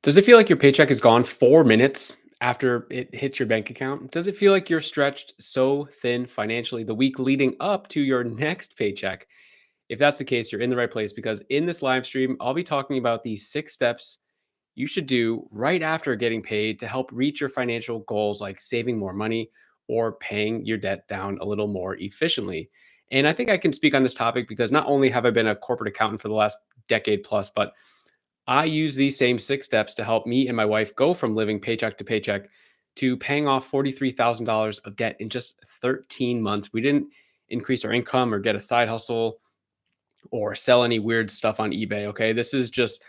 Does it feel like your paycheck is gone 4 minutes after it hits your bank account? Does it feel like you're stretched so thin financially the week leading up to your next paycheck? If that's the case, you're in the right place because in this live stream, I'll be talking about the 6 steps you should do right after getting paid to help reach your financial goals, like saving more money or paying your debt down a little more efficiently. And I think I can speak on this topic because not only have I been a corporate accountant for the last decade plus, but I use these same 6 steps to help me and my wife go from living paycheck to paycheck to paying off $43,000 of debt in just 13 months. We didn't increase our income or get a side hustle or sell any weird stuff on eBay. Okay. This is just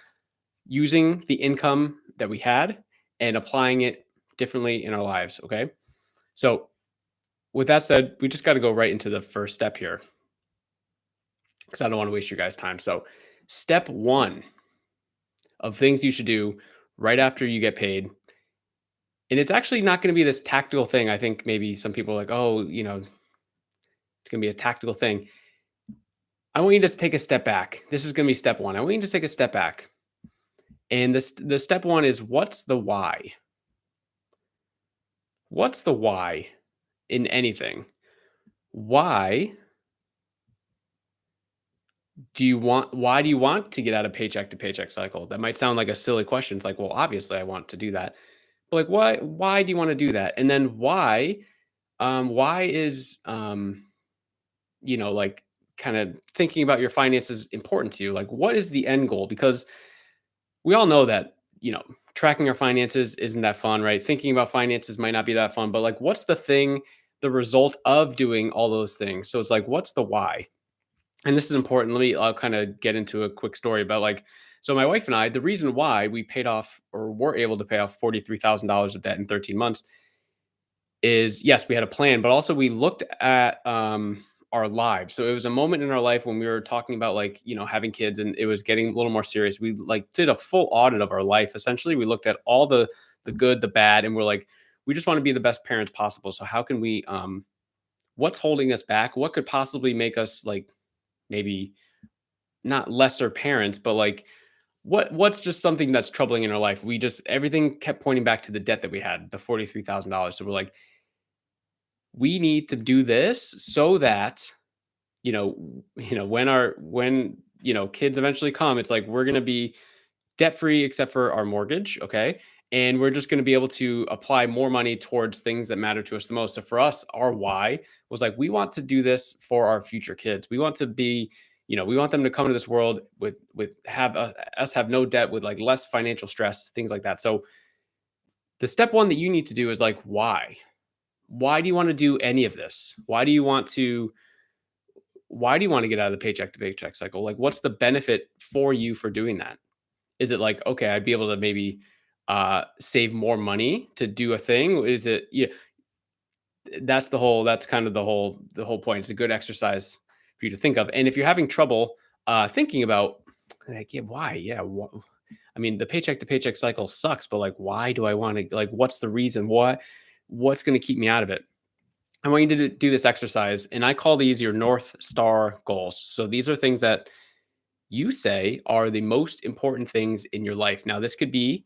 using the income that we had and applying it differently in our lives. Okay. So, with that said, we just got to go right into the first step here because I don't want to waste your guys' time. So, step one of things you should do right after you get paid. And it's actually not gonna be this tactical thing. I think maybe some people are like, "Oh, it's gonna be a tactical thing." I want you to just take a step back. This is gonna be step 1. I want you to take a step back. And the step 1 is what's the why? What's the why in anything? Why why do you want to get out of paycheck to paycheck cycle? That might sound like a silly question. It's like, well, obviously I want to do that. But like why do you want to do that? And then why is like kind of thinking about your finances important to you? Like, what is the end goal? Because we all know that, tracking our finances isn't that fun, right? Thinking about finances might not be that fun, but like, what's the thing, the result of doing all those things? So it's like, what's the why? And this is important. I'll kind of get into a quick story about so my wife and I, the reason why we paid off or were able to pay off $43,000 of debt in 13 months is yes, we had a plan, but also we looked at our lives. So it was a moment in our life when we were talking about having kids and it was getting a little more serious. We did a full audit of our life. Essentially, we looked at all the good, the bad, and we're like, we just want to be the best parents possible. So how can we what's holding us back? What could possibly make us maybe not lesser parents, but what's just something that's troubling in our life? We just everything kept pointing back to the debt that we had, the $43,000. So we're like, we need to do this so that when kids eventually come, it's like we're going to be debt free except for our mortgage. Okay, and we're just going to be able to apply more money towards things that matter to us the most. So for us, our why was like, we want to do this for our future kids. We want to be, we want them to come to this world with have us have no debt, with like less financial stress, things like that. So the step one that you need to do is like, why do you want to do any of this? Why do you want to get out of the paycheck to paycheck cycle? Like, what's the benefit for you for doing that? Is it like, okay, I'd be able to maybe save more money to do a thing? Is it, yeah, that's kind of the whole point. It's a good exercise for you to think of. And if you're having trouble thinking about like, yeah, why? Yeah. I mean, the paycheck to paycheck cycle sucks, but like, why do I want to, like, what's the reason? What's going to keep me out of it? I want you to do this exercise, and I call these your North Star goals. So these are things that you say are the most important things in your life. Now, this could be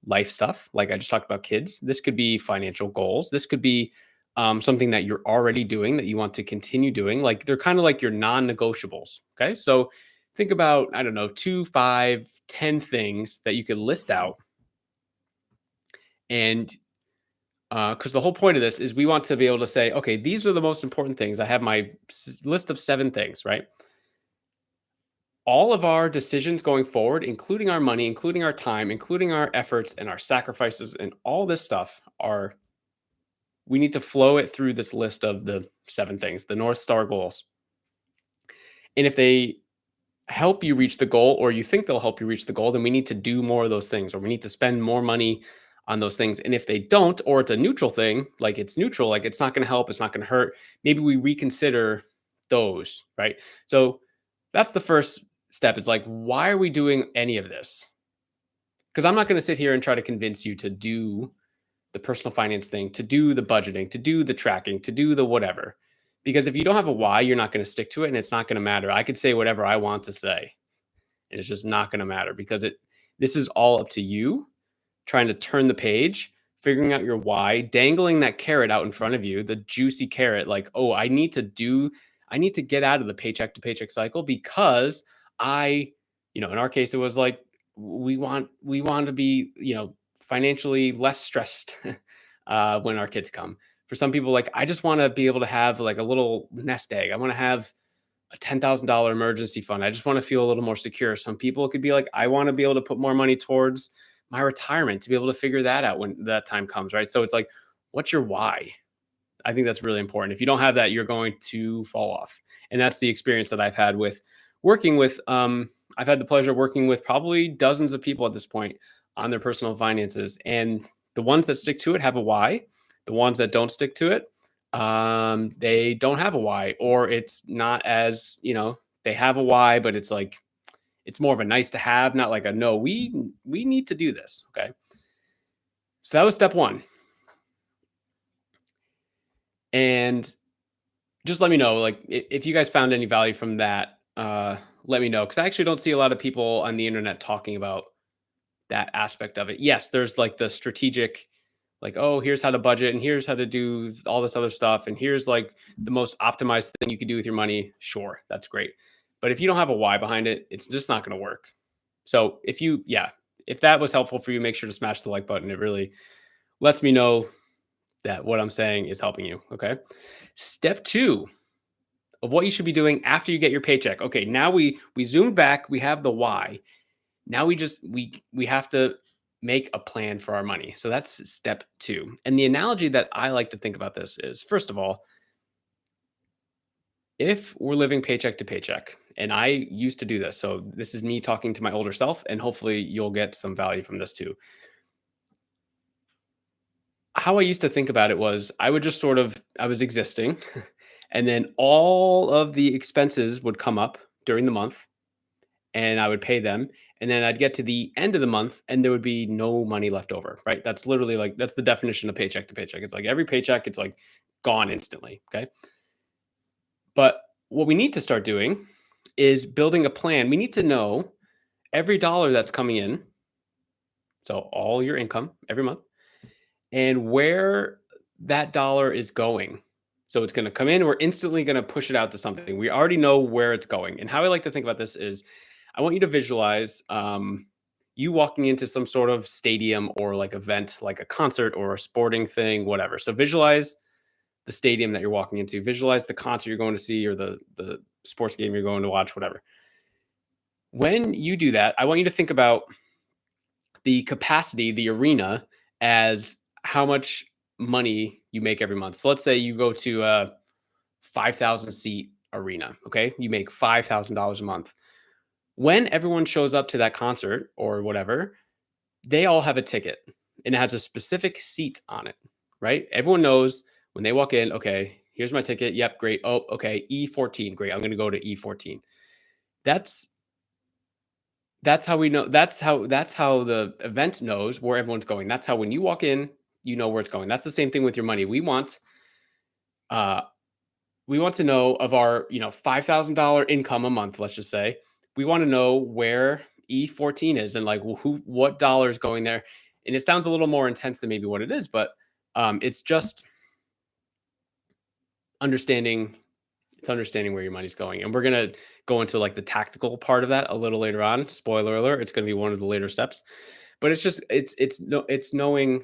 life stuff, like I just talked about kids. This could be financial goals. This could be something that you're already doing that you want to continue doing. Like they're kind of like your non negotiables. Okay. So think about, I don't know, 2, 5, 10 things that you could list out. And because the whole point of this is we want to be able to say, okay, these are the most important things. I have my list of 7 things, right? All of our decisions going forward, including our money, including our time, including our efforts and our sacrifices, and all this stuff are, we need to flow it through this list of the 7 things, the North Star goals. And if they help you reach the goal, or you think they'll help you reach the goal, then we need to do more of those things, or we need to spend more money on those things. And if they don't, or it's a neutral thing, like it's neutral, like it's not going to help, it's not going to hurt, maybe we reconsider those, right? So that's the first step. Is like, why are we doing any of this? Because I'm not going to sit here and try to convince you to do the personal finance thing, to do the budgeting, to do the tracking, to do the whatever. Because if you don't have a why, you're not going to stick to it and it's not going to matter. I could say whatever I want to say and it's just not going to matter because this is all up to you. trying to turn the page, figuring out your why, dangling that carrot out in front of you, the juicy carrot, like, oh, I need to get out of the paycheck to paycheck cycle because I, in our case, it was like we want to be, financially less stressed when our kids come. For some people, like I just want to be able to have like a little nest egg. I want to have a $10,000 emergency fund. I just want to feel a little more secure. Some people it could be like, I want to be able to put more money towards my retirement to be able to figure that out when that time comes, right? So it's like, what's your why? I think that's really important. If you don't have that, you're going to fall off. And that's the experience that I've had with working with, I've had the pleasure of working with probably dozens of people at this point on their personal finances. And the ones that stick to it have a why. The ones that don't stick to it, they don't have a why, or it's not as, they have a why, but it's like, it's more of a nice to have, not like a no, we need to do this. Okay. So that was step one. And just let me know, like, if you guys found any value from that, let me know. Cause I actually don't see a lot of people on the internet talking about that aspect of it. Yes, there's like the strategic, like, oh, here's how to budget and here's how to do all this other stuff. And here's like the most optimized thing you can do with your money. Sure, that's great. But if you don't have a why behind it, it's just not going to work. So if that was helpful for you, make sure to smash the like button. It really lets me know that what I'm saying is helping you. Okay. Step two of what you should be doing after you get your paycheck. Okay. Now we zoomed back. We have the why. Now we have to make a plan for our money. So that's step two. And the analogy that I like to think about this is, first of all, if we're living paycheck to paycheck, and I used to do this, so this is me talking to my older self, and hopefully you'll get some value from this too. How I used to think about it was I would just I was existing, and then all of the expenses would come up during the month and I would pay them. And then I'd get to the end of the month and there would be no money left over, right? That's literally like, that's the definition of paycheck to paycheck. It's like every paycheck, it's like gone instantly. Okay. But what we need to start doing is building a plan. We need to know every dollar that's coming in. So all your income every month and where that dollar is going. So it's going to come in, we're instantly going to push it out to something. We already know where it's going. And how I like to think about this is I want you to visualize you walking into some sort of stadium or like event, like a concert or a sporting thing, whatever. So visualize the stadium that you're walking into, visualize the concert you're going to see or the sports game you're going to watch, whatever. When you do that, I want you to think about the capacity, the arena, as how much money you make every month. So let's say you go to a 5,000 seat arena. Okay. You make $5,000 a month. When everyone shows up to that concert or whatever, they all have a ticket and it has a specific seat on it, right? Everyone knows when they walk in, okay, here's my ticket. Yep, great. Oh, okay, E14. Great. I'm going to go to E14. That's that's how we know that's how the event knows where everyone's going. That's how when you walk in, you know where it's going. That's the same thing with your money. Uh we want to know of our, $5,000 income a month, let's just say. We want to know where E14 is and like what dollar is going there. And it sounds a little more intense than maybe what it is, but it's just understanding understanding where your money's going. And we're going to go into like the tactical part of that a little later on. Spoiler alert, it's going to be one of the later steps. But it's just it's knowing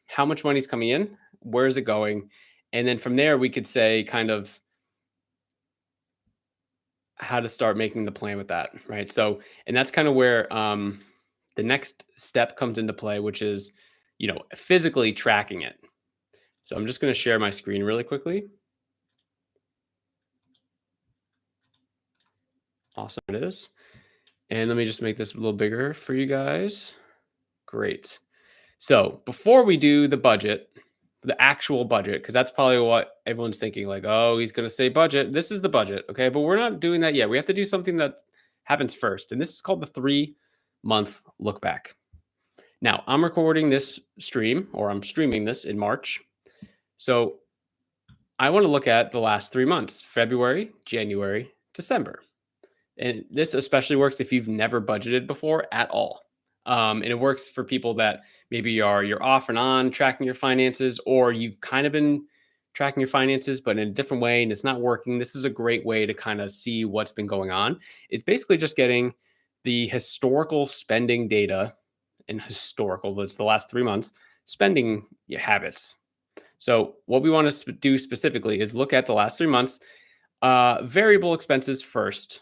how much money's coming in, where is it going? And then from there we could say kind of how to start making the plan with that, right? So, and that's kind of where the next step comes into play, which is, physically tracking it. So I'm just going to share my screen really quickly. Awesome, it is. And let me just make this a little bigger for you guys. Great. So before we do the budget, the actual budget, because that's probably what everyone's thinking, like, oh, he's going to say budget. This is the budget. Okay. But we're not doing that yet. We have to do something that happens first. And this is called the 3-month look back. Now, I'm recording this stream or I'm streaming this in March. So I want to look at the last 3 months, February, January, December. And this especially works if you've never budgeted before at all. And it works for people that maybe you're off and on tracking your finances, or you've kind of been tracking your finances, but in a different way and it's not working. This is a great way to kind of see what's been going on. It's basically just getting the historical spending data, and historical, that's the last 3 months, spending habits. So, what we want to do specifically is look at the last 3 months, variable expenses first.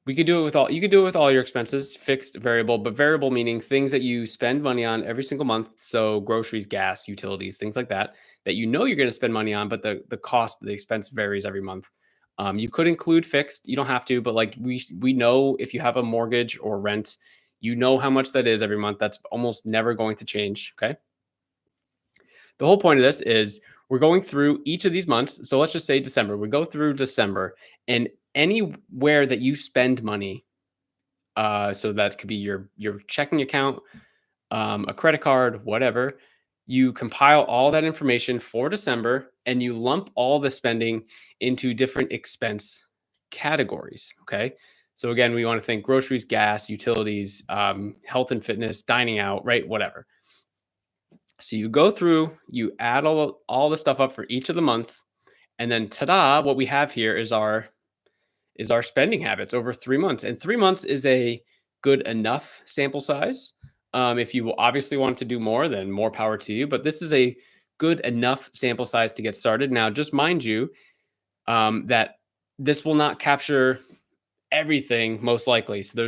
We could do it with all You could do it with all your expenses, fixed, variable, but variable meaning things that you spend money on every single month. So groceries, gas, utilities, things like that, that you know you're going to spend money on, but the cost, the expense varies every month. You could include fixed. You don't have to, but like we know if you have a mortgage or rent, you know how much that is every month. That's almost never going to change. Okay. The whole point of this is we're going through each of these months. So let's just say December. We go through December, and anywhere that you spend money, so that could be your checking account, a credit card, whatever. You compile all that information for December, and you lump all the spending into different expense categories. Okay. So again, we want to think groceries, gas, utilities, health and fitness, dining out, right? Whatever. So you go through, you add all the stuff up for each of the months, and then ta-da, what we have here is our spending habits over 3 months. And 3 months is a good enough sample size. If you obviously want to do more, then more power to you. But this is a good enough sample size to get started. Now, just mind you that this will not capture everything, most likely. So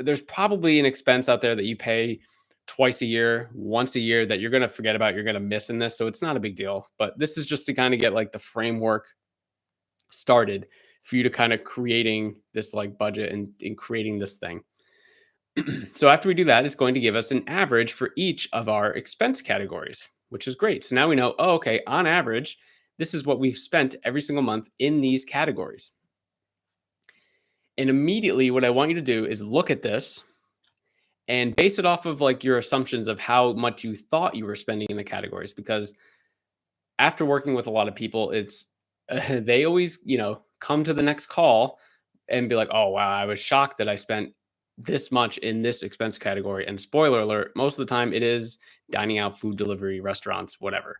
there's probably an expense out there that you pay twice a year, once a year, that you're going to forget about, you're going to miss in this. So it's not a big deal. But this is just to kind of get like the framework started for you to kind of creating this like budget and creating this thing. So after we do that, it's going to give us an average for each of our expense categories, which is great. So now we know, oh, okay, on average, this is what we've spent every single month in these categories. And immediately, what I want you to do is look at this and base it off of like your assumptions of how much you thought you were spending in the categories. Because after working with a lot of people, it's they always, come to the next call and be like, "Oh wow, I was shocked that I spent this much in this expense category." And spoiler alert, most of the time it is dining out, food delivery, restaurants, whatever.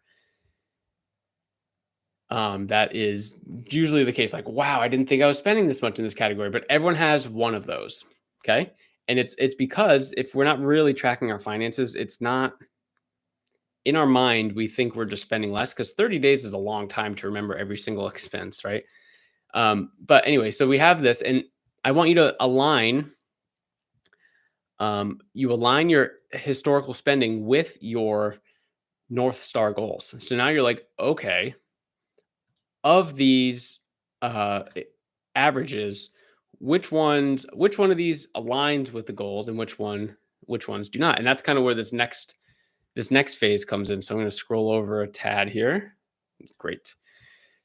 That is usually the case. Like, wow, I didn't think I was spending this much in this category, but everyone has one of those. Okay. And it's because if we're not really tracking our finances, it's not in our mind, we think we're just spending less because 30 days is a long time to remember every single expense, right? But anyway, so we have this, and I want you to align. You align your historical spending with your North Star goals. So now you're like, okay, of these averages, which one of these aligns with the goals, and which ones do not? And that's kind of where this next phase comes in. So I'm going to scroll over a tad here. Great.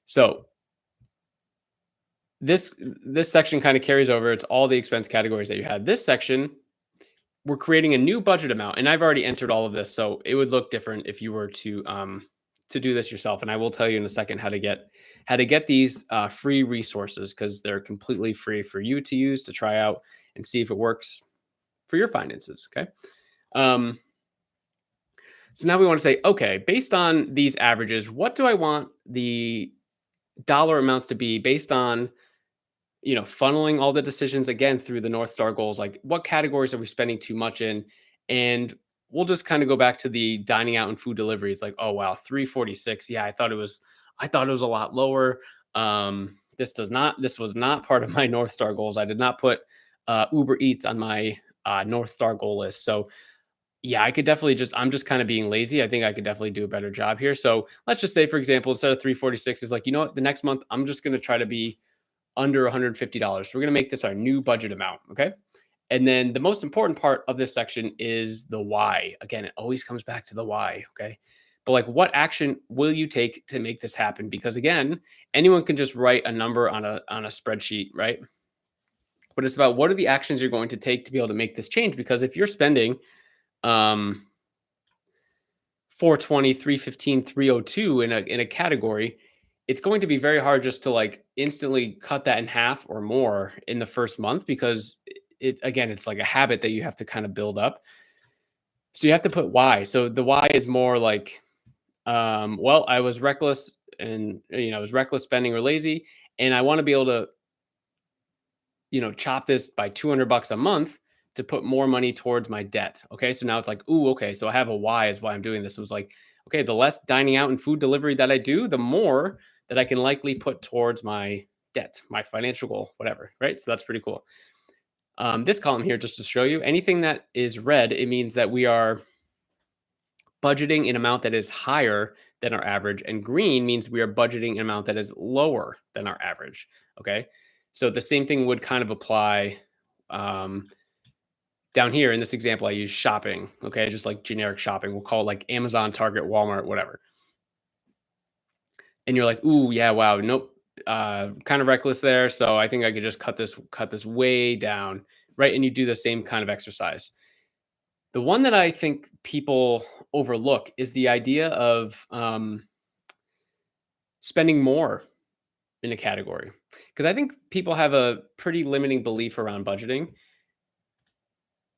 So this section kind of carries over. It's all the expense categories that you had. This section, we're creating a new budget amount, and I've already entered all of this, so it would look different if you were to do this yourself. And I will tell you in a second how to get these free resources, because they're completely free for you to use to try out and see if it works for your finances. Okay. Um, so now we want to say, okay, based on these averages, what do I want the dollar amounts to be based on, funneling all the decisions again through the North Star goals? Like, what categories are we spending too much in? And we'll just kind of go back to the dining out and food delivery. It's like, oh wow, 346. Yeah, I thought it was a lot lower. This was not part of my North Star goals. I did not put Uber Eats on my North Star goal list. So yeah, I'm just kind of being lazy. I think I could definitely do a better job here. So let's just say, for example, instead of 346, is like, you know what, the next month I'm just going to try to be under $150. So we're going to make this our new budget amount. Okay. And then the most important part of this section is the why. Again, it always comes back to the why. Okay. But like, what action will you take to make this happen? Because again, anyone can just write a number on a spreadsheet, right? But it's about what are the actions you're going to take to be able to make this change. Because if you're spending 420, 315, 302 in a category, it's going to be very hard just to like instantly cut that in half or more in the first month, because it again, it's like a habit that you have to kind of build up. So you have to put why. So the why is more like, well, I was reckless and I was reckless spending or lazy, and I want to be able to chop this by 200 bucks a month to put more money towards my debt. Okay. So now it's like, ooh, okay. So I have a why is why I'm doing this. It was like, okay, the less dining out and food delivery that I do, the more that I can likely put towards my debt, my financial goal, whatever. Right. So that's pretty cool. This column here, just to show you anything that is red, it means that we are budgeting an amount that is higher than our average, and green means we are budgeting an amount that is lower than our average. Okay. So the same thing would kind of apply um, down here in this example. I use shopping. Okay. Just like generic shopping. We'll call it like Amazon, Target, Walmart, whatever. And you're like, ooh, yeah, wow, nope. Kind of reckless there. So I think I could just cut this way down. Right. And you do the same kind of exercise. The one that I think people overlook is the idea of spending more in a category. Because I think people have a pretty limiting belief around budgeting.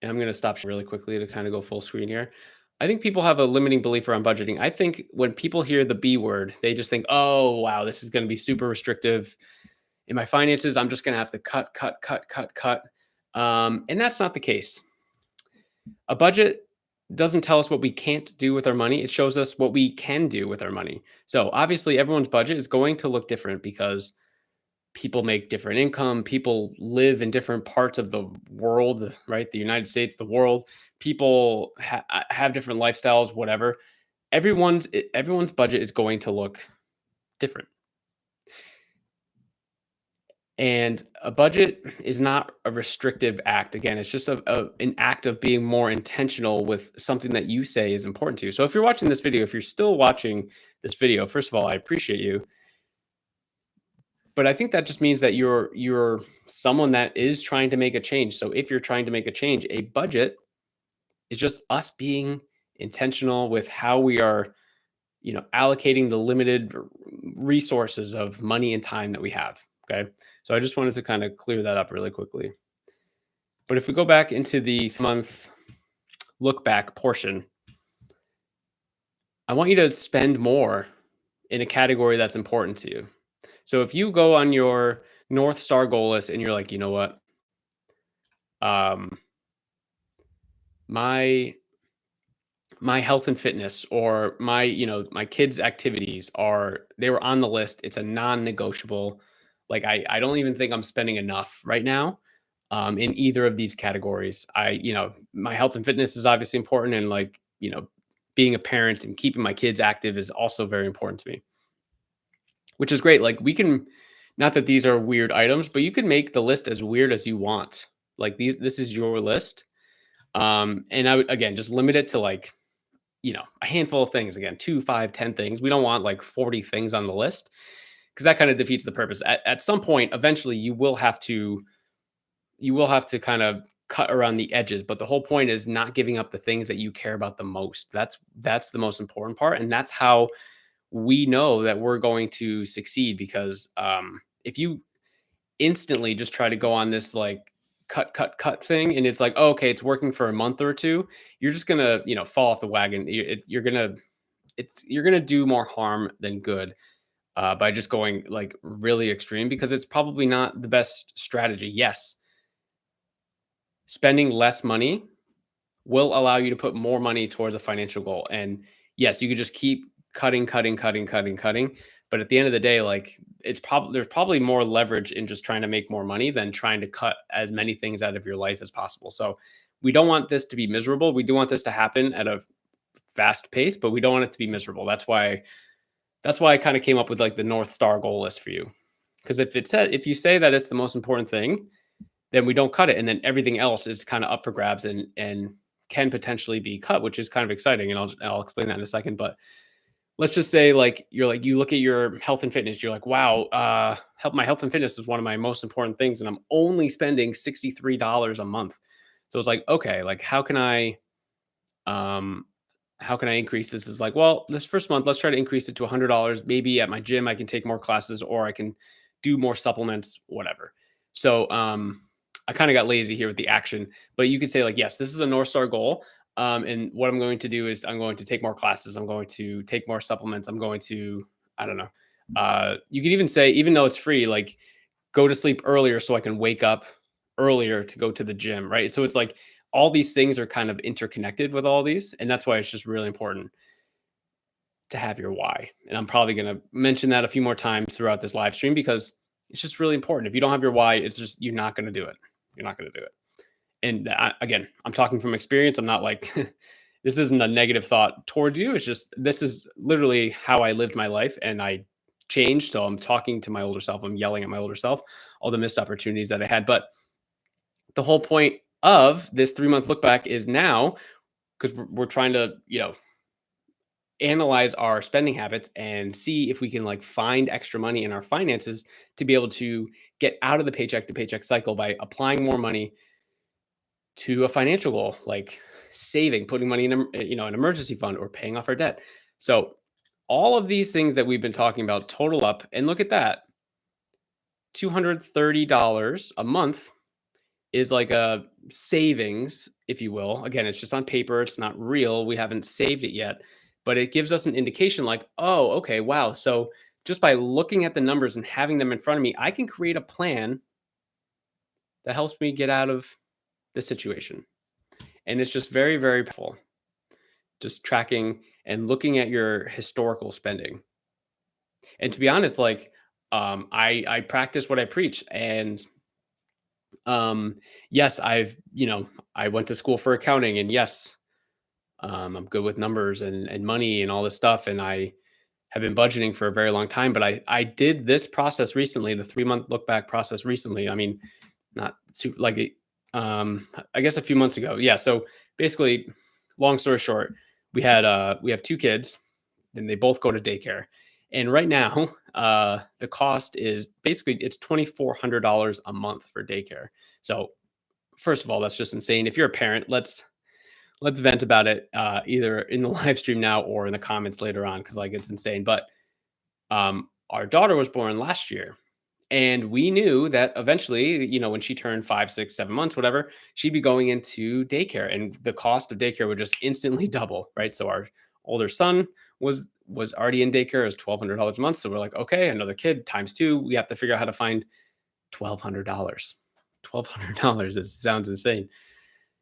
And I'm going to stop really quickly to kind of go full screen here. I think people have a limiting belief around budgeting. I think when people hear the B word, they just think, oh, wow, this is going to be super restrictive in my finances. I'm just going to have to cut, cut, cut, cut, cut. And that's not the case. A budget doesn't tell us what we can't do with our money. It shows us what we can do with our money. So obviously, everyone's budget is going to look different because people make different income. People live in different parts of the world, right? The United States, the world. People have different lifestyles, whatever. Everyone's budget is going to look different. And a budget is not a restrictive act. Again, it's just an act of being more intentional with something that you say is important to you. So if you're watching this video, if you're still watching this video, first of all, I appreciate you. But I think that just means that you're someone that is trying to make a change. So if you're trying to make a change, a budget is just us being intentional with how we are, allocating the limited resources of money and time that we have. Okay. So I just wanted to kind of clear that up really quickly. But if we go back into the month look back portion, I want you to spend more in a category that's important to you. So if you go on your North Star goal list and you're like, you know what? Um, my my health and fitness or my kids activities they were on the list. It's a non-negotiable. Like I don't even think I'm spending enough right now in either of these categories. My health and fitness is obviously important, and like being a parent and keeping my kids active is also very important to me, which is great. Like we can, not that these are weird items, but you can make the list as weird as you want. Like this is your list. And I would, again, just limit it to like a handful of things. Again, 2, 5, 10 things. We don't want like 40 things on the list because that kind of defeats the purpose. At some point, eventually, you will have to kind of cut around the edges. But the whole point is not giving up the things that you care about the most. That's the most important part, and that's how we know that we're going to succeed. Because if you instantly just try to go on this like cut thing and it's like, oh, okay, it's working for a month or two, you're just gonna fall off the wagon. You're gonna do more harm than good by just going like really extreme, because it's probably not the best strategy. Yes, spending less money will allow you to put more money towards a financial goal. And yes, you could just keep cutting, cutting, cutting, cutting, cutting. But at the end of the day, like there's probably more leverage in just trying to make more money than trying to cut as many things out of your life as possible. So we don't want this to be miserable. We do want this to happen at a fast pace, but we don't want it to be miserable. That's why I kind of came up with like the North Star goal list for you. Because if you say that it's the most important thing, then we don't cut it, and then everything else is kind of up for grabs and can potentially be cut, which is kind of exciting. And I'll explain that in a second. But let's just say like you look at your health and fitness, you're like, wow, my health and fitness is one of my most important things, and I'm only spending $63 a month. So it's like, okay, like um how can I increase this? Is like, well, this first month, let's try to increase it to $100. Maybe at my gym, I can take more classes, or I can do more supplements, whatever. So I kind of got lazy here with the action, but you could say like, yes, this is a North Star goal. And what I'm going to do is I'm going to take more classes. I'm going to take more supplements. I'm going to, I don't know. You could even say, even though it's free, like go to sleep earlier so I can wake up earlier to go to the gym, right? So it's like all these things are kind of interconnected with all these. And that's why it's just really important to have your why. And I'm probably going to mention that a few more times throughout this live stream because it's just really important. If you don't have your why, it's just, you're not going to do it. You're not going to do it. And again, I'm talking from experience. I'm not like, this isn't a negative thought towards you. It's just, this is literally how I lived my life and I changed. So I'm talking to my older self. I'm yelling at my older self, all the missed opportunities that I had. But the whole point of this 3 month look back is now because we're trying to, analyze our spending habits and see if we can like find extra money in our finances to be able to get out of the paycheck to paycheck cycle by applying more money to a financial goal like saving, putting money in an emergency fund or paying off our debt. So all of these things that we've been talking about total up and look at that, $230 a month is like a savings, if you will. Again, it's just on paper, it's not real. We haven't saved it yet, but it gives us an indication like, oh, okay, wow. So just by looking at the numbers and having them in front of me, I can create a plan that helps me get out of the situation. And it's just very, very powerful. Just tracking and looking at your historical spending. And to be honest, like I practice what I preach. And yes, I went to school for accounting and yes, I'm good with numbers and money and all this stuff. And I have been budgeting for a very long time, but I did this process recently, the 3 month look back process recently. I mean, not super like I guess a few months ago. Yeah. So basically, long story short, we have two kids and they both go to daycare. And right now, the cost is basically it's $2,400 a month for daycare. So first of all, that's just insane. If you're a parent, let's vent about it either in the live stream now or in the comments later on because like it's insane. But our daughter was born last year, and we knew that eventually, when she turned 5, 6, 7 months, whatever, she'd be going into daycare, and the cost of daycare would just instantly double, right? So our older son was already in daycare. It was $1,200 a month. So we're like, okay, another kid times two. We have to figure out how to find $1,200. $1,200. It sounds insane,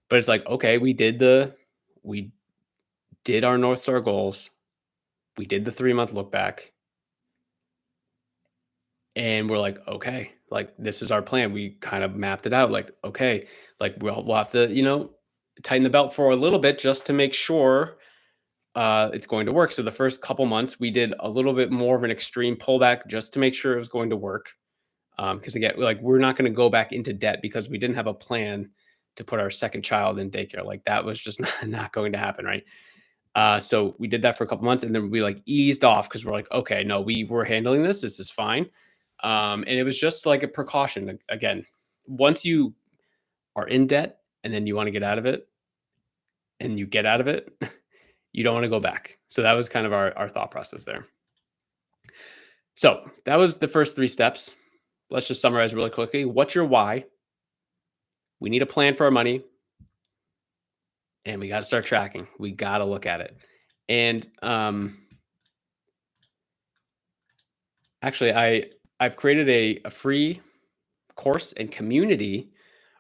but it's like, okay, we did our North Star goals. We did the 3 month look back. And we're like, okay, like this is our plan. We kind of mapped it out. Like, okay, like we'll have to, tighten the belt for a little bit just to make sure it's going to work. So the first couple months, we did a little bit more of an extreme pullback just to make sure it was going to work. Because again, like we're not going to go back into debt because we didn't have a plan to put our second child in daycare. Like that was just not going to happen, right? So we did that for a couple months and then we like eased off because we're like, okay, no, we're handling this. This is fine. And it was just like a precaution. Again, once you are in debt and then you want to get out of it and you get out of it, you don't want to go back. So that was kind of our thought process there. So that was the first three steps. Let's just summarize really quickly. What's your why? We need a plan for our money and we got to start tracking. We got to look at it. And actually, I've created a free course and community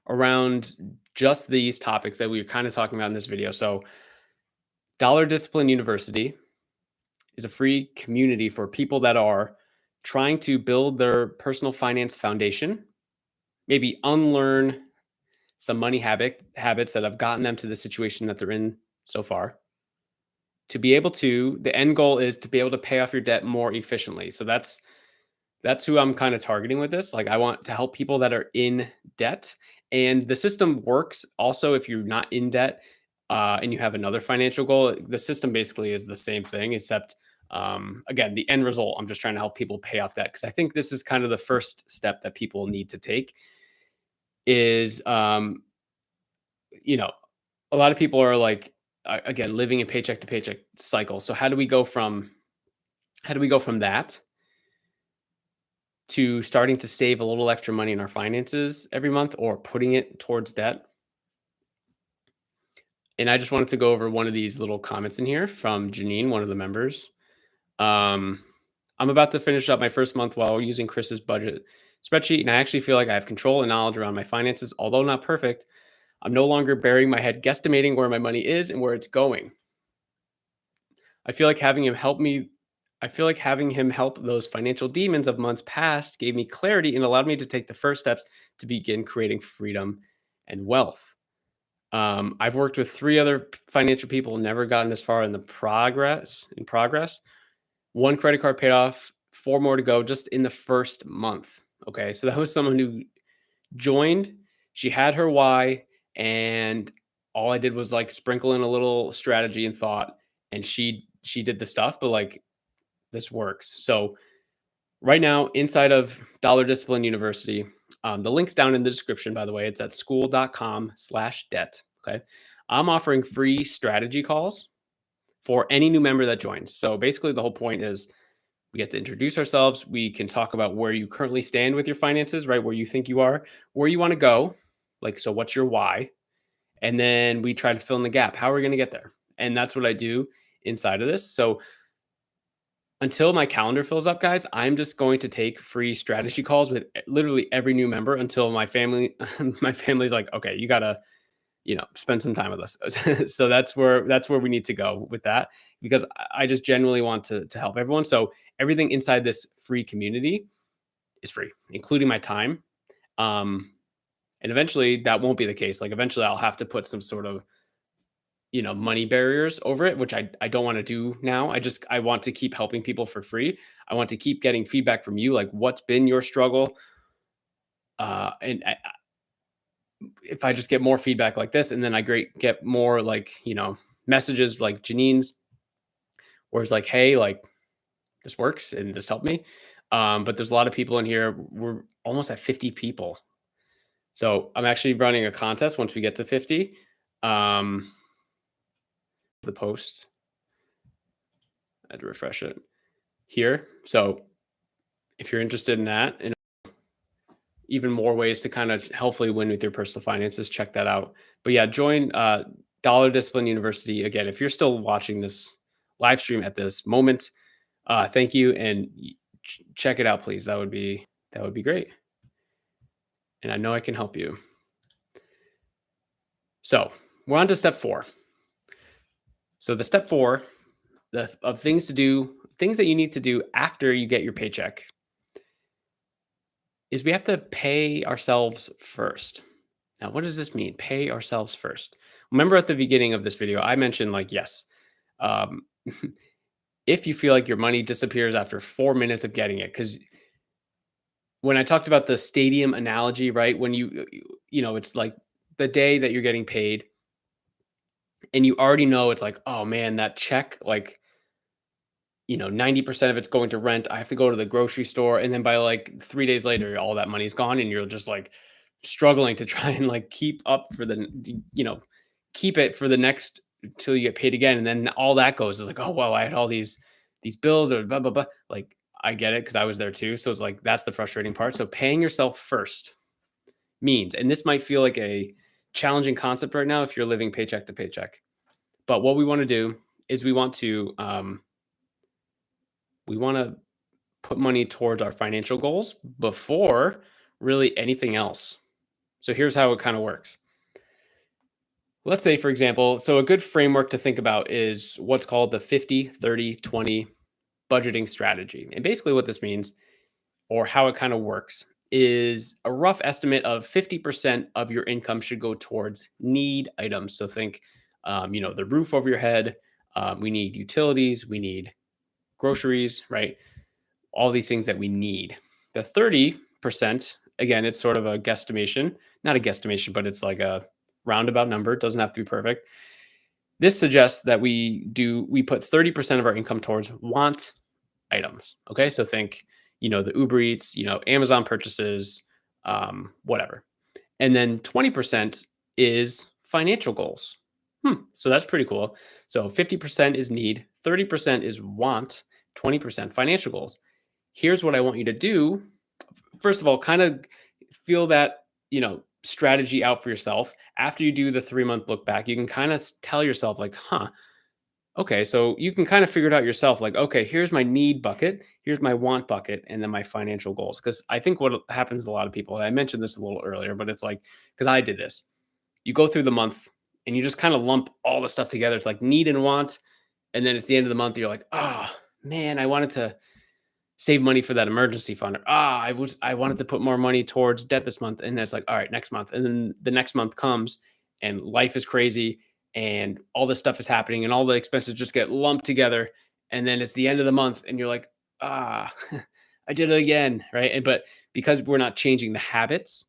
around just these topics that we were kind of talking about in this video. So, Dollar Discipline University is a free community for people that are trying to build their personal finance foundation, maybe unlearn some money habits that have gotten them to the situation that they're in so far. To be able to, the end goal is to be able to pay off your debt more efficiently. So that's who I'm kind of targeting with this. Like I want to help people that are in debt, and the system works also if you're not in debt and you have another financial goal. The system basically is the same thing, except again, the end result. I'm just trying to help people pay off debt because I think this is kind of the first step that people need to take. Is you know, a lot of people are like again living in paycheck to paycheck cycle. So how do we go from that to starting to save a little extra money in our finances every month or putting it towards debt. And I just wanted to go over one of these little comments in here from Janine, one of the members. Um, I'm about to finish up my first month while using Chris's budget spreadsheet, and I actually feel like I have control and knowledge around my finances. Although not perfect, I'm no longer burying my head guesstimating where my money is and where it's going. I feel like having him help me. I feel like having him help those financial demons of months past gave me clarity and allowed me to take the first steps to begin creating freedom and wealth. I've worked with three other financial people, never gotten this far in the progress. One credit card paid off, four more to go just in the first month. Okay. So that was someone who joined, she had her why, and all I did was like sprinkle in a little strategy and thought, and she did the stuff, but like this works. So right now, inside of Dollar Discipline University, the link's down in the description, by the way. It's at school.com/debt. Okay. I'm offering free strategy calls for any new member that joins. So basically, the whole point is we get to introduce ourselves. We can talk about where you currently stand with your finances, right? Where you think you are, where you want to go. Like, so what's your why? And then we try to fill in the gap. How are we going to get there? And that's what I do inside of this. So until my calendar fills up, guys, I'm just going to take free strategy calls with literally every new member until my family, my family's like, okay, you gotta, spend some time with us. So that's where we need to go with that because I just genuinely want to help everyone. So everything inside this free community is free, including my time. Um, and eventually that won't be the case. Like eventually I'll have to put some sort of money barriers over it, which I don't want to do now. I want to keep helping people for free. I want to keep getting feedback from you, like what's been your struggle. And if I just get more feedback like this, and then get more like messages like Janine's, where it's like, hey, like this works and this helped me. But there's a lot of people in here. We're almost at 50 people. So I'm actually running a contest once we get to 50. The post. I had to refresh it here. So if you're interested in that and even more ways to kind of helpfully win with your personal finances, check that out. But yeah, join Dollar Discipline University. Again, if you're still watching this live stream at this moment, thank you and check it out, please. That would be great. And I know I can help you. So we're on to step 4. So the step 4 of things to do, things that you need to do after you get your paycheck is we have to pay ourselves first. Now, what does this mean? Pay ourselves first. Remember at the beginning of this video, I mentioned like, yes, um, if you feel like your money disappears after 4 minutes of getting it, because when I talked about the stadium analogy, right? When it's like the day that you're getting paid and you already know it's like, oh man, that check, like 90% of it's going to rent. I have to go to the grocery store. And then by like 3 days later, all that money's gone. And you're just like struggling to try and like keep up for keep it for the next till you get paid again. And then all that goes is like, oh, well, I had all these bills or blah, blah, blah. Like I get it because I was there too. So it's like, that's the frustrating part. So paying yourself first means, and this might feel like a challenging concept right now if you're living paycheck to paycheck. But what we want to do is we want to put money towards our financial goals before really anything else. So here's how it kind of works. Let's say, for example, so a good framework to think about is what's called the 50-30-20 budgeting strategy. And basically what this means, or how it kind of works, is a rough estimate of 50% of your income should go towards need items. So think, the roof over your head. We need utilities. We need groceries, right? All these things that we need. The 30%, again, it's sort of a guesstimation, not a guesstimation, but it's like a roundabout number. It doesn't have to be perfect. This suggests that we put 30% of our income towards want items. Okay. So think, the Uber Eats, Amazon purchases, whatever. And then 20% is financial goals. So that's pretty cool. So 50% is need, 30% is want, 20% financial goals. Here's what I want you to do first of all, kind of feel that, strategy out for yourself. After you do the 3-month look back, you can kind of tell yourself, like, huh, okay, so you can kind of figure it out yourself. Like, okay, here's my need bucket, here's my want bucket, and then my financial goals. Because I think what happens to a lot of people, and I mentioned this a little earlier, but it's like, because I did this, you go through the month and you just kind of lump all the stuff together. It's like need and want. And then it's the end of the month. You're like, oh man, I wanted to save money for that emergency fund. Or, I wanted to put more money towards debt this month. And it's like, all right, next month. And then the next month comes and life is crazy and all this stuff is happening and all the expenses just get lumped together. And then it's the end of the month and you're like, ah, I did it again. Right. But because we're not changing the habits,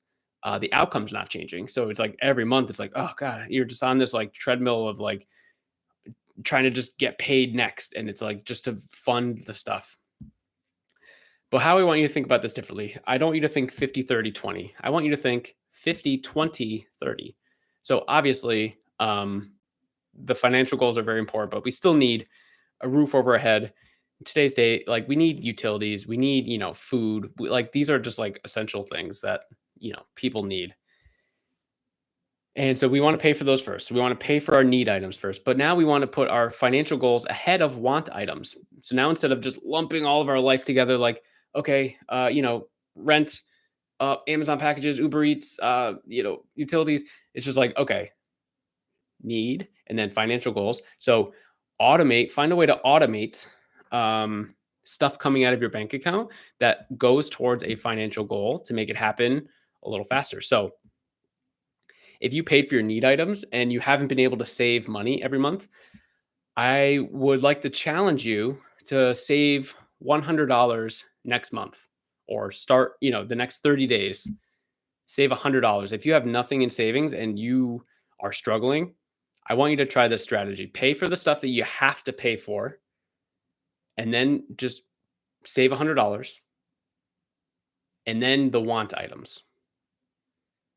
the outcome's not changing. So it's like every month it's like, oh God, you're just on this like treadmill of like trying to just get paid next. And it's like just to fund the stuff. But how I want you to think about this differently. I don't want you to think 50-30-20. I want you to think 50-20-30. So obviously, the financial goals are very important, but we still need a roof over our head. In today's day, like we need utilities, we need, food. Like these are just like essential things that, people need. And so we want to pay for those first. We want to pay for our need items first. But now we want to put our financial goals ahead of want items. So now instead of just lumping all of our life together, like, okay, rent, Amazon packages, Uber Eats, utilities, it's just like, okay, need and then financial goals. So find a way to automate stuff coming out of your bank account that goes towards a financial goal to make it happen a little faster. So if you paid for your need items and you haven't been able to save money every month, I would like to challenge you to save $100 next month or start, the next 30 days, save $100. If you have nothing in savings and you are struggling, I want you to try this strategy. Pay for the stuff that you have to pay for and then just save $100 and then the want items.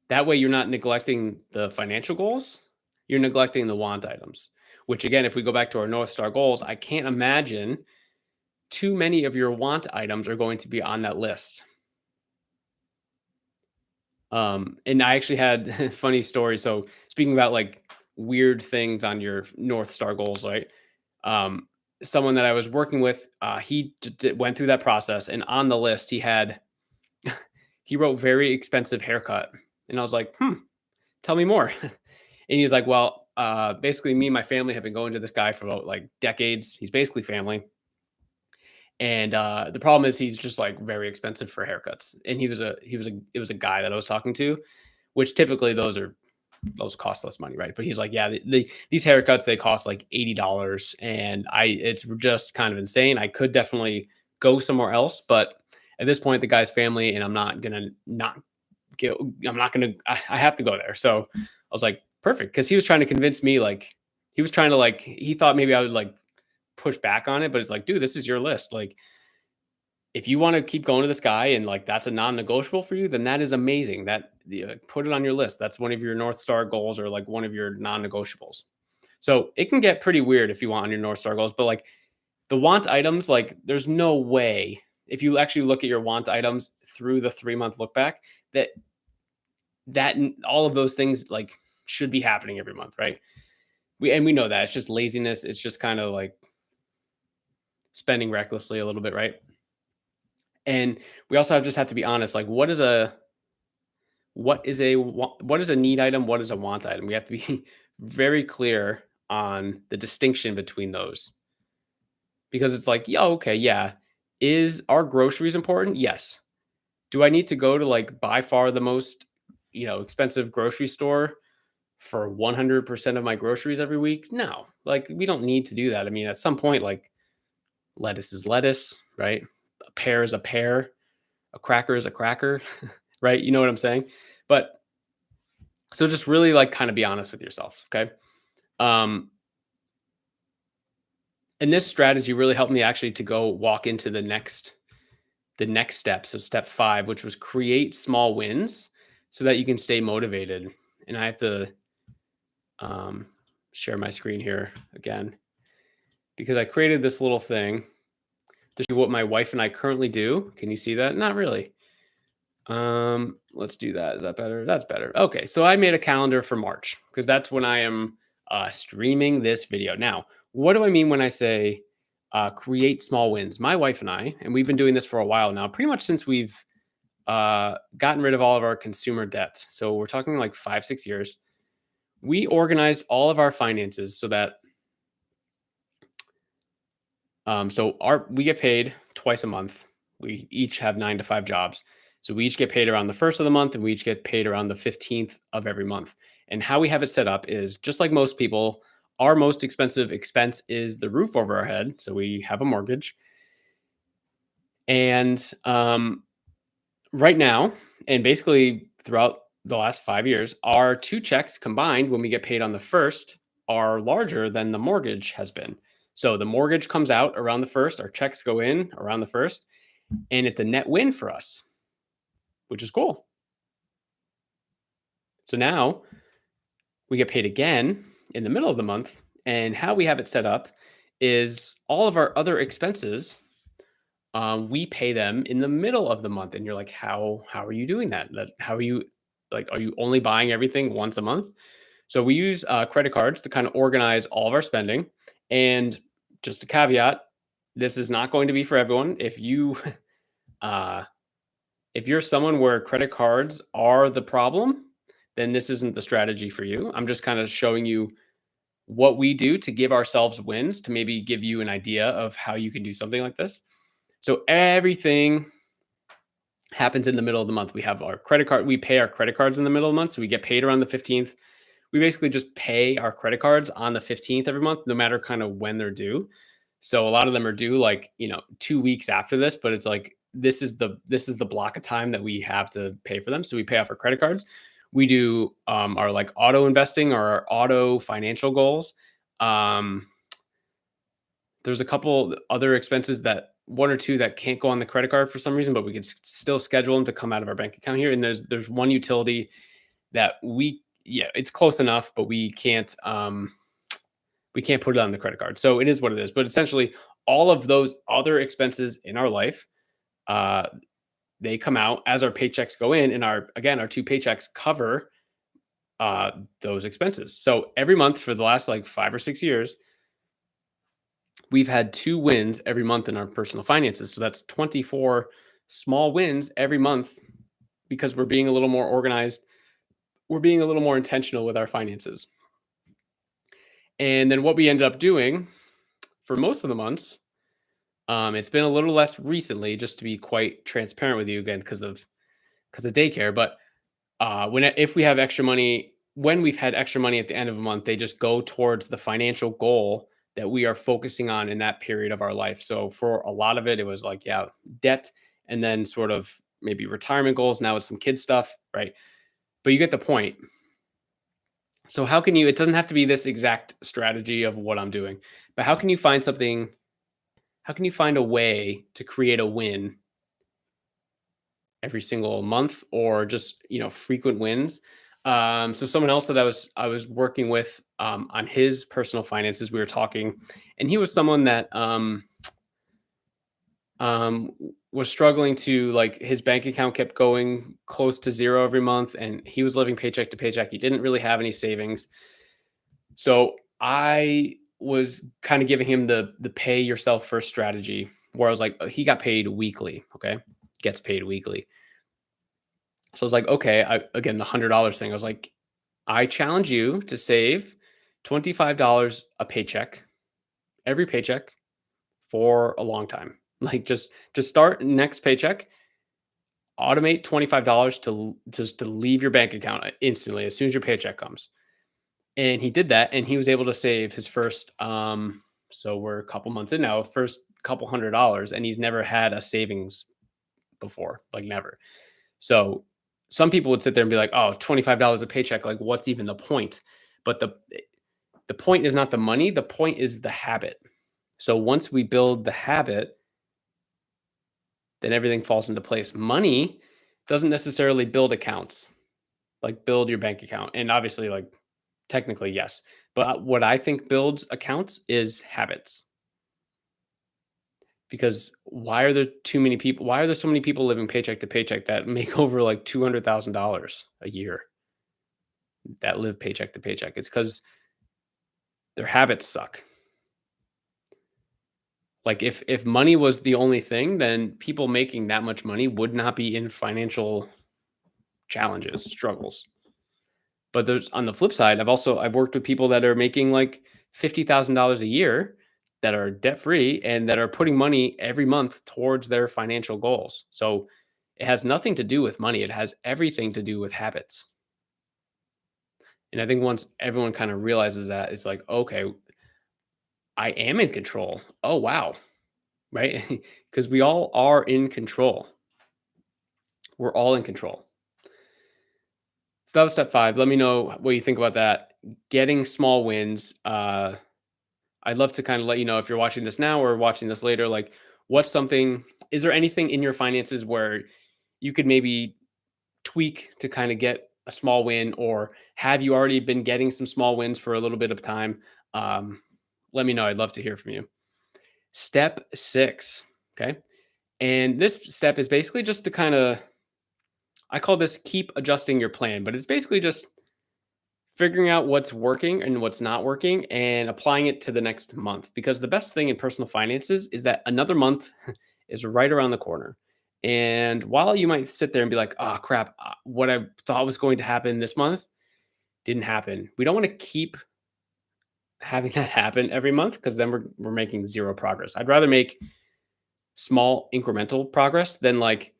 That way you're not neglecting the financial goals, you're neglecting the want items, which again, if we go back to our North Star goals, I can't imagine too many of your want items are going to be on that list. And I actually had a funny story. So speaking about like weird things on your North Star goals, right? Um, Someone that I was working with, he went through that process, and on the list he wrote very expensive haircut, and I was like, tell me more. And he was like, well, basically, me and my family have been going to this guy for about like decades. He's basically family. And the problem is he's just like very expensive for haircuts. And it was a guy that I was talking to, which typically those cost less money, right? But he's like, yeah, these haircuts they cost like $80, and it's just kind of insane. I could definitely go somewhere else, but at this point, the guy's family, and I'm not gonna not get. I'm not gonna. I have to go there. So I was like, perfect, because he was trying to convince me, like he was trying to like he thought maybe I would like push back on it, but it's like, dude, this is your list. Like, if you want to keep going to this guy and like that's a non-negotiable for you, then that is amazing. That put it on your list. That's one of your North Star goals or like one of your non-negotiables. So it can get pretty weird if you want on your North Star goals, but like the want items, like there's no way if you actually look at your want items through the 3-month look back that all of those things like should be happening every month, right? We know that it's just laziness. It's just kind of like spending recklessly a little bit, right? And we also just have to be honest, like what is a need item, what is a want item? We have to be very clear on the distinction between those. Because it's like, yeah, okay, yeah. Is our groceries important? Yes. Do I need to go to like by far the most, expensive grocery store for 100% of my groceries every week? No. Like we don't need to do that. I mean, at some point like lettuce is lettuce, right? A pear is a pear, a cracker is a cracker, right? You know what I'm saying? But so just really like kind of be honest with yourself, okay? Um and this strategy really helped me actually to go walk into the next step. So step 5, which was create small wins so that you can stay motivated. And I have to um share my screen here again because I created this little thing to show what my wife and I currently do. Can you see that? Not really. Let's do that. Is that better? That's better. Okay, so I made a calendar for March because that's when I am streaming this video. Now, what do I mean when I say create small wins? My wife and I, and we've been doing this for a while now, pretty much since we've gotten rid of all of our consumer debt. So we're talking like 5, 6 years. We organized all of our finances so that so our we get paid twice a month. We each have 9 to 5 jobs. So we each get paid around the first of the month and we each get paid around the 15th of every month. And how we have it set up is just like most people, our most expensive expense is the roof over our head. So we have a mortgage. And right now, and basically throughout the last 5 years, our two checks combined when we get paid on the first are larger than the mortgage has been. So the mortgage comes out around the first, our checks go in around the first, and it's a net win for us, which is cool. So now we get paid again in the middle of the month. And how we have it set up is all of our other expenses, we pay them in the middle of the month. And you're like, how are you doing that? How are you like? Are you only buying everything once a month? So we use credit cards to kind of organize all of our spending. And just a caveat, this is not going to be for everyone. Uh, if you're someone where credit cards are the problem, then this isn't the strategy for you. I'm just kind of showing you what we do to give ourselves wins to maybe give you an idea of how you can do something like this. So everything happens in the middle of the month. We have our credit card, we pay our credit cards in the middle of the month. So we get paid around the 15th. We basically just pay our credit cards on the 15th every month, no matter kind of when they're due. So a lot of them are due like, 2 weeks after this, but it's like this is the block of time that we have to pay for them. So we pay off our credit cards. We do our like auto investing or our auto financial goals. Um, there's a couple other expenses that one or two that can't go on the credit card for some reason, but we can still schedule them to come out of our bank account here. And there's one utility that yeah, it's close enough, but we can't put it on the credit card. So it is what it is. But essentially, all of those other expenses in our life, uh, they come out as our paychecks go in, and our two paychecks cover those expenses. So every month for the last like 5 or 6 years, we've had two wins every month in our personal finances. So that's 24 small wins every month because we're being a little more organized. We're being a little more intentional with our finances. And then what we ended up doing for most of the months, it's been a little less recently, just to be quite transparent with you again, because of daycare. But if we have extra money, when we've had extra money at the end of a month, they just go towards the financial goal that we are focusing on in that period of our life. So for a lot of it, it was like, yeah, debt, and then sort of maybe retirement goals. Now it's some kid stuff, right? But you get the point. So how can you? It doesn't have to be this exact strategy of what I'm doing, but how can you find something? How can you find a way to create a win every single month or just, frequent wins? So someone else that I was working with on his personal finances, we were talking, and he was someone that was struggling to like his bank account kept going close to zero every month, and he was living paycheck to paycheck. He didn't really have any savings. So I was kind of giving him the pay yourself first strategy, where I was like, he got paid weekly. Okay, gets paid weekly. So I was like, okay, again, the $100 thing. I was like, I challenge you to save $25 a paycheck, every paycheck for a long time. Like just start next paycheck, automate $25 to just to leave your bank account instantly as soon as your paycheck comes. And he did that, and he was able to save his first so we're a couple months in now, first couple $100, and he's never had a savings before, like never. So some people would sit there and be like, "Oh, $25 a paycheck, like what's even the point?" But the point is not the money, the point is the habit. So once we build the habit, then everything falls into place. Money doesn't necessarily build accounts, like build your bank account. And obviously, like technically, yes. But what I think builds accounts is habits. because why are there too many people? Why are there so many people living paycheck to paycheck that make over like $200,000 a year that live paycheck to paycheck? It's because their habits suck. Like if money was the only thing, then people making that much money would not be in financial challenges, struggles. But there's on the flip side, I've worked with people that are making like $50,000 a year that are debt free and that are putting money every month towards their financial goals. So it has nothing to do with money. It has everything to do with habits. And I think once everyone kind of realizes that, it's like, okay, I am in control. Oh, wow. Right. Because we all are in control. We're all in control. So that was step 5. Let me know what you think about that. Getting small wins. I'd love to kind of let you know if you're watching this now or watching this later, like what's something, is there anything in your finances where you could maybe tweak to kind of get a small win, or have you already been getting some small wins for a little bit of time? Um, Let me know. I'd love to hear from you. Step 6. Okay. And this step is basically just to kind of, I call this keep adjusting your plan, but it's basically just figuring out what's working and what's not working and applying it to the next month, because the best thing in personal finances is that another month is right around the corner. And while you might sit there and be like, oh crap, what I thought was going to happen this month didn't happen, we don't want to keep having that happen every month, because then we're making zero progress. I'd rather make small incremental progress than like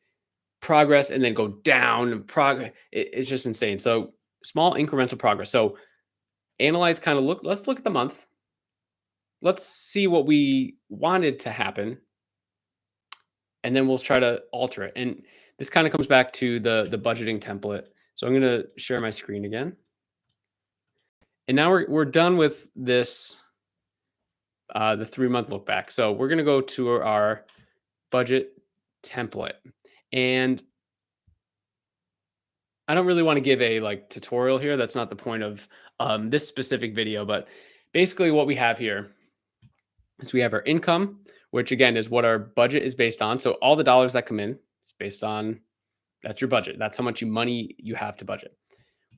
progress and then go down and progress. It's just insane. So small incremental progress. So analyze, kind of let's look at the month. Let's see what we wanted to happen, and then we'll try to alter it. And this kind of comes back to the budgeting template. So I'm going to share my screen again. And now we're done with this the 3-month look back. So we're going to go to our budget template. And I don't really want to give a like tutorial here. That's not the point of this specific video, but basically what we have here is we have our income, which again is what our budget is based on. So all the dollars that come in is based on, that's your budget. That's how much money you have to budget.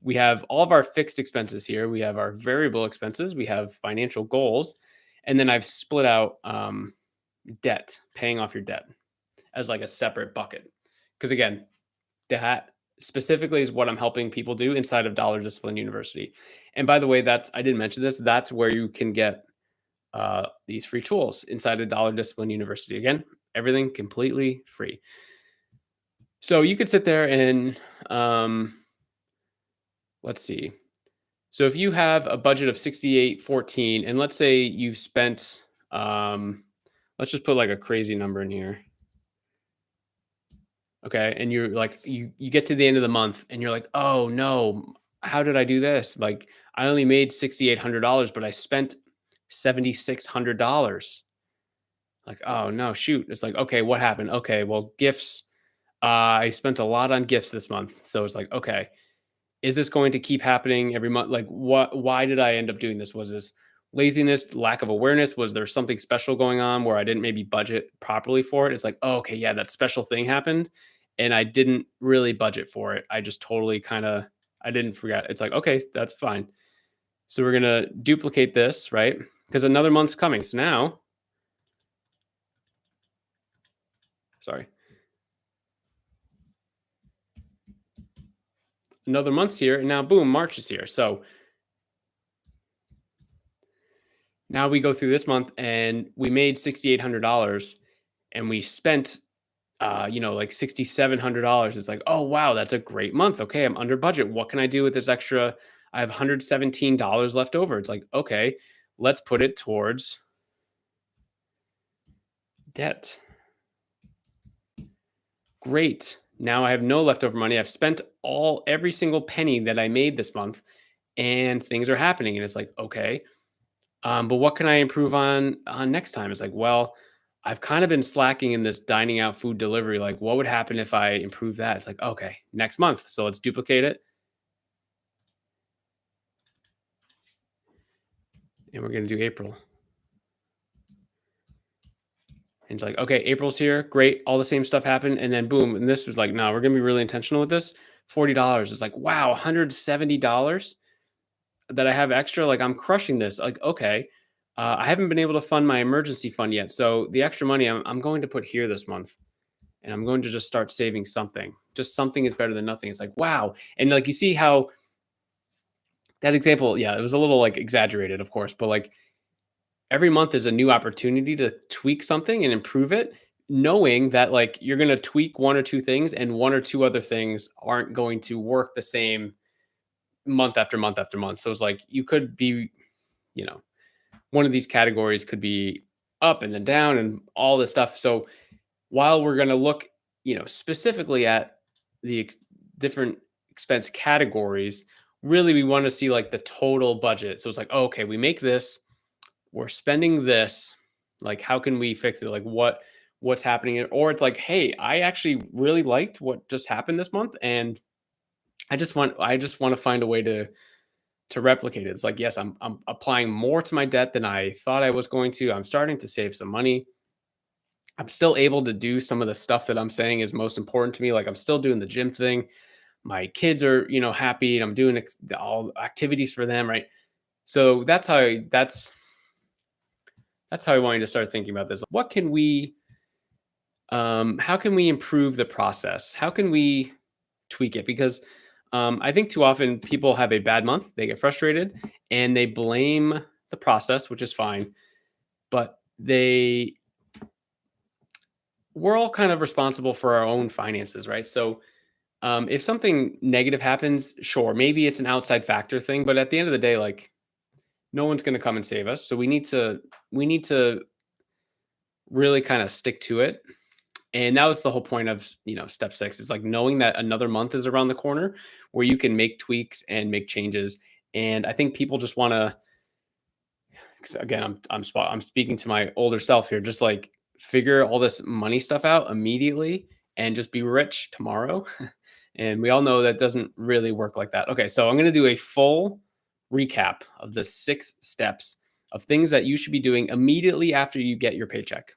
We have all of our fixed expenses here. We have our variable expenses. We have financial goals. And then I've split out debt, paying off your debt as like a separate bucket. Because again, that specifically is what I'm helping people do inside of Dollar Discipline University. And by the way, I didn't mention this, that's where you can get these free tools inside of Dollar Discipline University. Again, everything completely free. So you could sit there and let's see. So if you have a budget of 6814, and let's say you've spent let's just put like a crazy number in here. Okay. And you're like, you get to the end of the month and you're like, oh no, how did I do this? Like I only made $6,800, but I spent $7,600. Like, oh no, shoot. It's like, okay, what happened? Okay, well, gifts. I spent a lot on gifts this month. So it's like, okay, is this going to keep happening every month? Like, why did I end up doing this? Was this laziness, lack of awareness? Was there something special going on where I didn't maybe budget properly for it? It's like, oh, okay, yeah, that special thing happened and I didn't really budget for it. I just totally kind of, I didn't forget. It's like, okay, that's fine. So we're going to duplicate this, right? Because another month's coming. So now, sorry, another month's here. And now, boom, March is here. So now we go through this month and we made $6,800 and we spent like $6,700. It's like, oh wow, that's a great month. Okay, I'm under budget. What can I do with this extra? I have $117 left over. It's like, okay, let's put it towards debt. Great. Now I have no leftover money. I've spent every single penny that I made this month, and things are happening. And it's like, okay, but what can I improve on next time? It's like, well, I've kind of been slacking in this dining out food delivery. Like, what would happen if I improve that? It's like, okay, next month. So let's duplicate it. And we're going to do April. And it's like, okay, April's here, great. All the same stuff happened, and then boom, and this was like, no, we're gonna be really intentional with this. $40. It's like, wow, $170 that I have extra. Like, I'm crushing this. Like, okay, I haven't been able to fund my emergency fund yet, so the extra money I'm going to put here this month, and I'm going to just start saving something. Just something is better than nothing. It's like, wow, and like you see how that example, yeah, it was a little like exaggerated, of course, but like every month is a new opportunity to tweak something and improve it, knowing that like you're going to tweak one or two things and one or two other things aren't going to work the same month after month after month. So it's like you could be, you know, one of these categories could be up and then down and all this stuff. So while we're going to look, specifically at the different expense categories, really we want to see like the total budget. So it's like, oh, okay, we make this, we're spending this, like how can we fix it, like what's happening, or it's like, hey, I actually really liked what just happened this month, and I just want to find a way to replicate it. It's like, yes, I'm applying more to my debt than I thought I was going to. I'm starting to save some money. I'm still able to do some of the stuff that I'm saying is most important to me, like I'm still doing the gym thing. My kids are, happy, and I'm doing all activities for them, right? So that's how I want you to start thinking about this. What can we, how can we improve the process? How can we tweak it? Because I think too often people have a bad month, they get frustrated, and they blame the process, which is fine, but we're all kind of responsible for our own finances, right? So if something negative happens, sure, maybe it's an outside factor thing, but at the end of the day, like no one's going to come and save us. So we need to really kind of stick to it. And that was the whole point of, step 6 is like knowing that another month is around the corner where you can make tweaks and make changes. And I think people just want to, again, I'm speaking to my older self here, just like figure all this money stuff out immediately and just be rich tomorrow. And we all know that doesn't really work like that. Okay, so I'm going to do a full recap of the 6 steps of things that you should be doing immediately after you get your paycheck.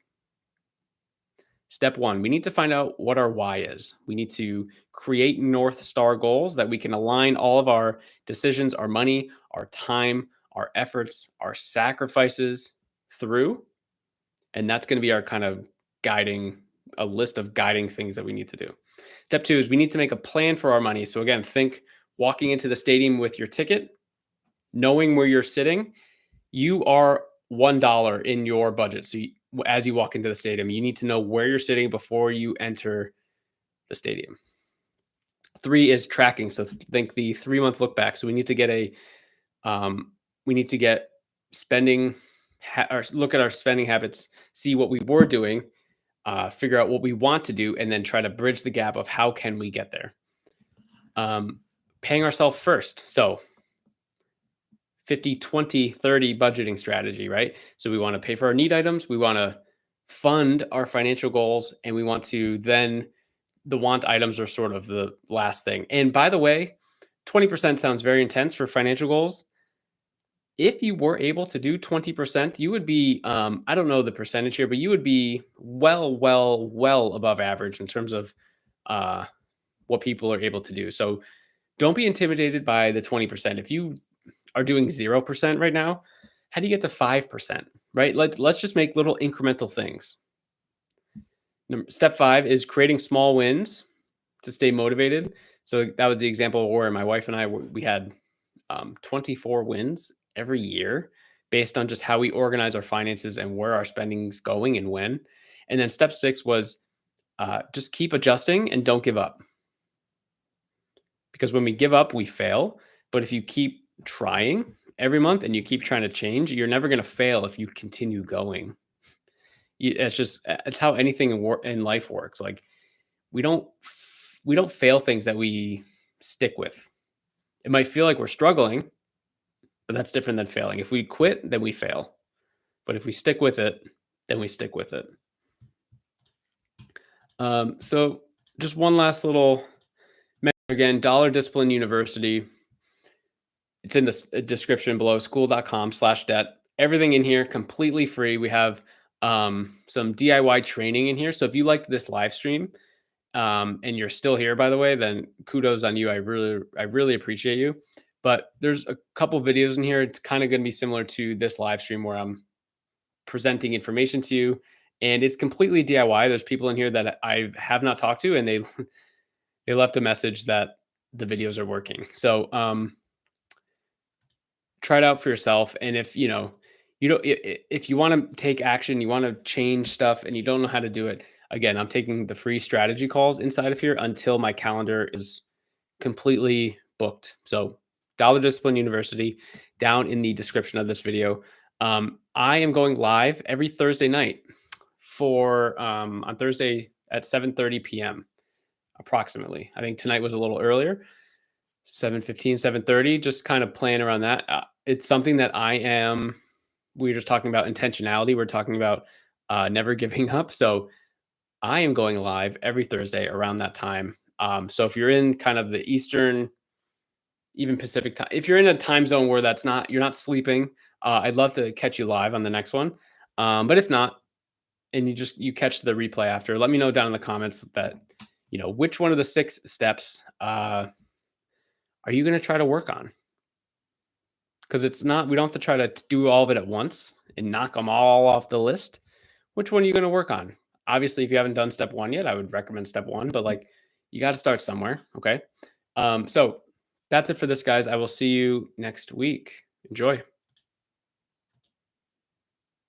Step 1, we need to find out what our why is. We need to create North Star goals that we can align all of our decisions, our money, our time, our efforts, our sacrifices through. And that's going to be our kind of a list of guiding things that we need to do. Step 2 is we need to make a plan for our money. So again, think walking into the stadium with your ticket, knowing where you're sitting, you are $1 in your budget. So as you walk into the stadium, you need to know where you're sitting before you enter the stadium. 3 is tracking. So think the 3-month look back. So we need to get spending or look at our spending habits, see what we were doing, figure out what we want to do, and then try to bridge the gap of how can we get there. Paying ourselves first. So 50, 20, 30 budgeting strategy, right? So we want to pay for our need items, we want to fund our financial goals, and we want to then the want items are sort of the last thing. And by the way, 20% sounds very intense for financial goals. If you were able to do 20%, you would be, I don't know the percentage here, but you would be well above average in terms of uh, what people are able to do. So don't be intimidated by the 20%. If you are doing 0% right now, how do you get to 5%? Right? Let's just make little incremental things. Step 5 is creating small wins to stay motivated. So that was the example where my wife and I we had 24 wins every year based on just how we organize our finances and where our spending's going and when. And then step 6 was just keep adjusting and don't give up. Because when we give up, we fail. But if you keep trying every month and you keep trying to change, you're never going to fail if you continue going. It's how anything in life works. Like we don't fail things that we stick with. It might feel like we're struggling, but that's different than failing. If we quit, then we fail. But if we stick with it, then we stick with it. So just one last little again, Dollar Discipline University. It's in the description below, school.com/debt. Everything in here completely free. We have some DIY training in here. So if you liked this live stream, and you're still here, by the way, then kudos on you. I really appreciate you. But there's a couple videos in here. It's kind of going to be similar to this live stream where I'm presenting information to you, and it's completely DIY. There's people in here that I have not talked to, and they they left a message that the videos are working. So try it out for yourself. And if you don't, if you want to take action, you want to change stuff, and you don't know how to do it. Again, I'm taking the free strategy calls inside of here until my calendar is completely booked. So, Dollar Discipline University, down in the description of this video. I am going live every Thursday night for on Thursday at 7:30 p.m. approximately. I think tonight was a little earlier, 7:15, 7:30. Just kind of playing around that. It's something that I am. We were just talking about intentionality. We're talking about never giving up. So I am going live every Thursday around that time. So if you're in kind of the Eastern, even Pacific time, if you're in a time zone where you're not sleeping, I'd love to catch you live on the next one. But if not, and you catch the replay after, let me know down in the comments that which one of the 6 steps are you going to try to work on? Because we don't have to try to do all of it at once and knock them all off the list. Which one are you going to work on? Obviously, if you haven't done step 1 yet, I would recommend step 1, but like you got to start somewhere. Okay. So that's it for this, guys. I will see you next week. Enjoy.